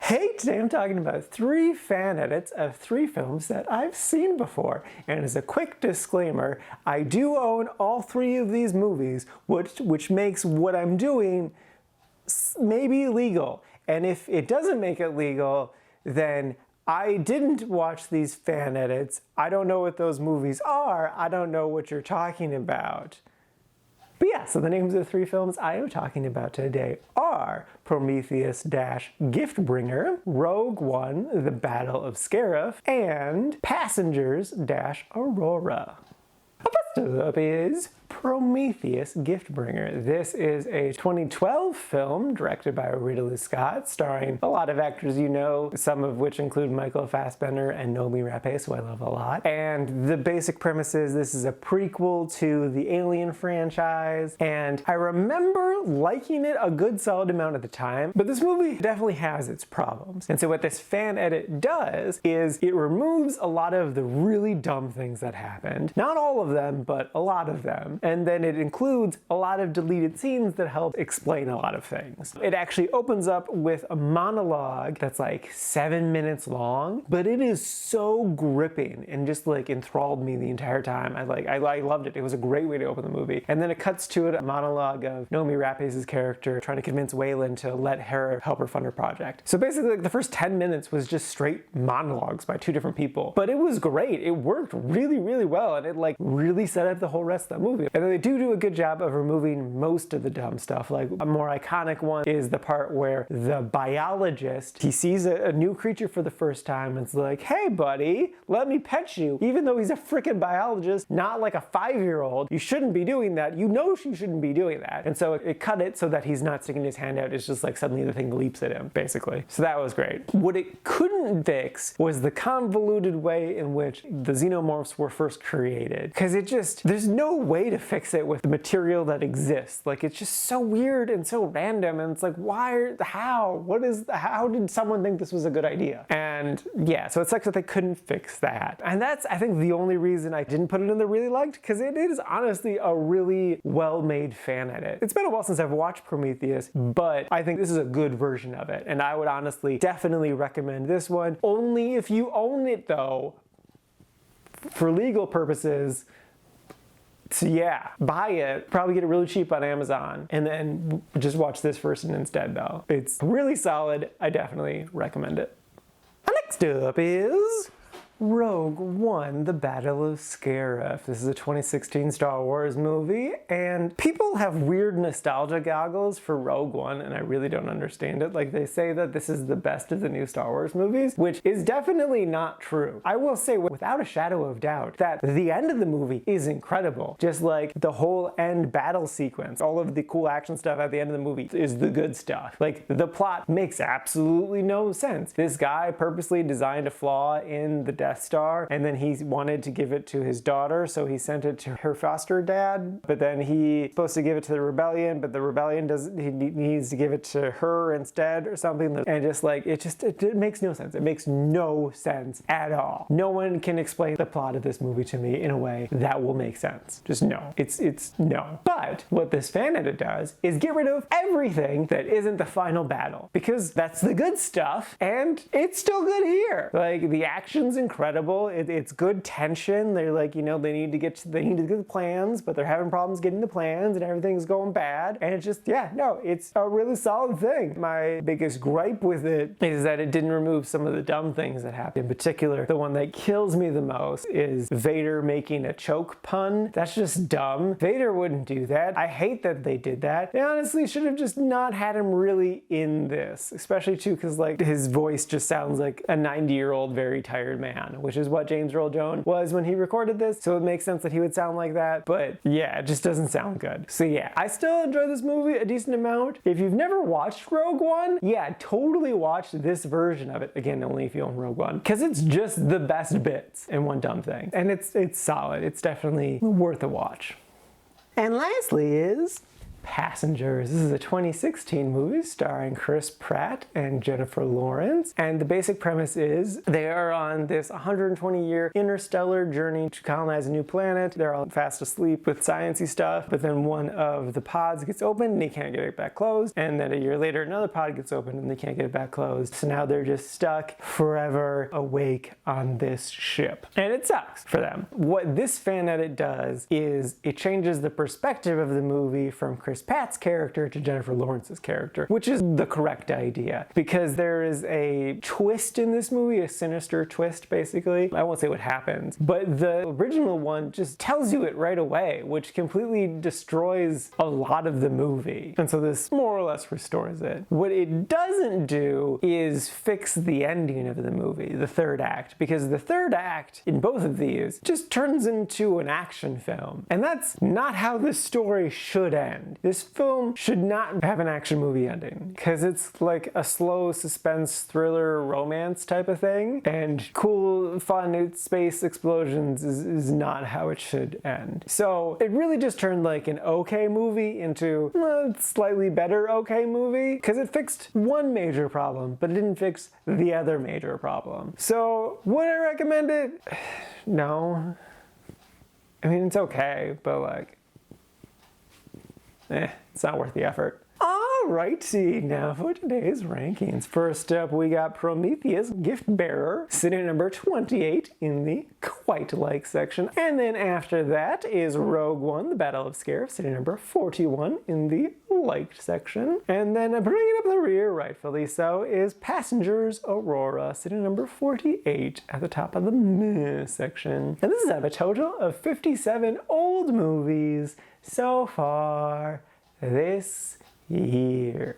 Hey, today I'm talking about 3 fan edits of 3 films that I've seen before. And as a quick disclaimer, I do own all 3 of these movies, which makes what I'm doing maybe legal. And if it doesn't make it legal, then I didn't watch these fan edits. I don't know what those movies are. I don't know what you're talking about. But yeah, so the names of the 3 films I am talking about today are Prometheus-Giftbearer, Rogue One, The Battle of Scarif, and Passengers-Aurora. First up is Prometheus-Giftbearer. This is a 2012 film directed by Ridley Scott, starring a lot of actors you know, some of which include Michael Fassbender and Noomi Rapace, who I love a lot. And the basic premise is this is a prequel to the Alien franchise, and I remember liking it a good solid amount at the time, but this movie definitely has its problems. And so what this fan edit does is it removes a lot of the really dumb things that happened. Not all of them, but a lot of them. And then it includes a lot of deleted scenes that help explain a lot of things. It actually opens up with a monologue that's like 7 minutes long, but it is so gripping and just like enthralled me the entire time. I loved it. It was a great way to open the movie. And then it cuts to a monologue of Noomi Rapace's character trying to convince Waylon to let her help her fund her project. So basically like the first 10 minutes was just straight monologues by 2 different people. But it was great. It worked really, really well, and it like really set up the whole rest of the movie. And then they do a good job of removing most of the dumb stuff. Like a more iconic one is the part where the biologist, he sees a new creature for the first time and it's like, hey buddy, let me pet you. Even though he's a freaking biologist, not like a 5-year-old, you shouldn't be doing that. You know you shouldn't be doing that. And so it cut it so that he's not sticking his hand out. It's just like suddenly the thing leaps at him, basically. So that was great. What it couldn't fix was the convoluted way in which the xenomorphs were first created. Because there's no way to fix it with the material that exists. Like, it's just so weird and so random, and it's like, how did someone think this was a good idea? And yeah, so it sucks that they couldn't fix that. And that's, I think, the only reason I didn't put it in the really liked, because it is honestly a really well-made fan edit. It's been a while since I've watched Prometheus, but I think this is a good version of it, and I would honestly definitely recommend this one, only if you own it though, for legal purposes. So yeah, buy it, probably get it really cheap on Amazon, and then just watch this version instead though. It's really solid, I definitely recommend it. Next up is Rogue One, The Battle of Scarif. This is a 2016 Star Wars movie, and people have weird nostalgia goggles for Rogue One, and I really don't understand it. Like, they say that this is the best of the new Star Wars movies, which is definitely not true. I will say without a shadow of doubt that the end of the movie is incredible. Just like the whole end battle sequence, all of the cool action stuff at the end of the movie is the good stuff. Like, the plot makes absolutely no sense. This guy purposely designed a flaw in the Death Star, and then he wanted to give it to his daughter, so he sent it to her foster dad, but then he's supposed to give it to the rebellion, but the rebellion he needs to give it to her instead or something, and it makes no sense. It makes no sense at all. No one can explain the plot of this movie to me in a way that will make sense. Just no. It's no. But what this fan edit does is get rid of everything that isn't the final battle, because that's the good stuff, and it's still good here. Like, the action's incredible. It's good tension. They're like, they need to get the plans, but they're having problems getting the plans, and everything's going bad. And it's just, yeah, no, it's a really solid thing. My biggest gripe with it is that it didn't remove some of the dumb things that happened. In particular, the one that kills me the most is Vader making a choke pun. That's just dumb. Vader wouldn't do that. I hate that they did that. They honestly should have just not had him really in this, especially too, because like his voice just sounds like a 90-year-old very tired man, which is what James Earl Jones was when he recorded this, so it makes sense that he would sound like that, but yeah, it just doesn't sound good. So yeah, I still enjoy this movie a decent amount. If you've never watched Rogue One, yeah, totally watch this version of it. Again, only if you own Rogue One, because it's just the best bits and one dumb thing. And it's solid. It's definitely worth a watch. And lastly is Passengers. This is a 2016 movie starring Chris Pratt and Jennifer Lawrence. And the basic premise is they are on this 120-year interstellar journey to colonize a new planet. They're all fast asleep with sciencey stuff, but then one of the pods gets opened and they can't get it back closed. And then a year later, another pod gets opened and they can't get it back closed. So now they're just stuck forever awake on this ship. And it sucks for them. What this fan edit does is it changes the perspective of the movie from Chris Pratt's character to Jennifer Lawrence's character, which is the correct idea because there is a twist in this movie, a sinister twist basically. I won't say what happens, but the original one just tells you it right away, which completely destroys a lot of the movie. And so this more or less restores it. What it doesn't do is fix the ending of the movie, the third act, because the third act in both of these just turns into an action film. And that's not how this story should end. This film should not have an action movie ending because it's like a slow suspense thriller romance type of thing, and cool fun space explosions is not how it should end. So it really just turned like an okay movie into a slightly better okay movie because it fixed one major problem but it didn't fix the other major problem. So would I recommend it? No. I mean, it's okay, but like it's not worth the effort. Alrighty, now for today's rankings. First up, we got Prometheus, Giftbearer, sitting at number 28 in the quite like section. And then after that is Rogue One, the Battle of Scarif, sitting at number 41 in the liked section. And then bringing up the rear, rightfully so, is Passengers, Aurora, sitting at number 48 at the top of the meh section. And this is out of a total of 57 old movies so far this year.